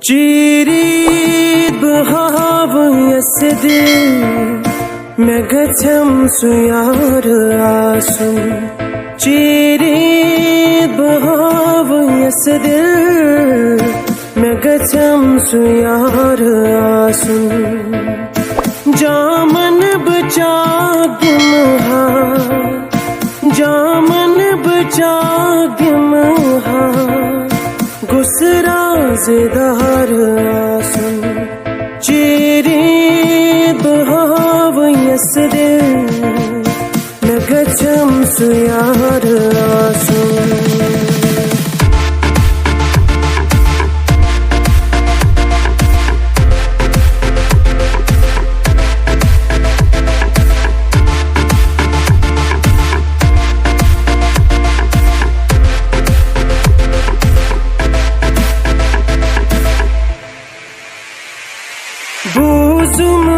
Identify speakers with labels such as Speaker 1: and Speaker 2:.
Speaker 1: Cirit behavın yasedi Megatem suyar asun Cirit behavın yasedi Megatem suyar asun Jaman bachagim ha Jaman bachagim ha Gusrazedar asun Cirit behavın yasedi Megatem suyar asun Buzum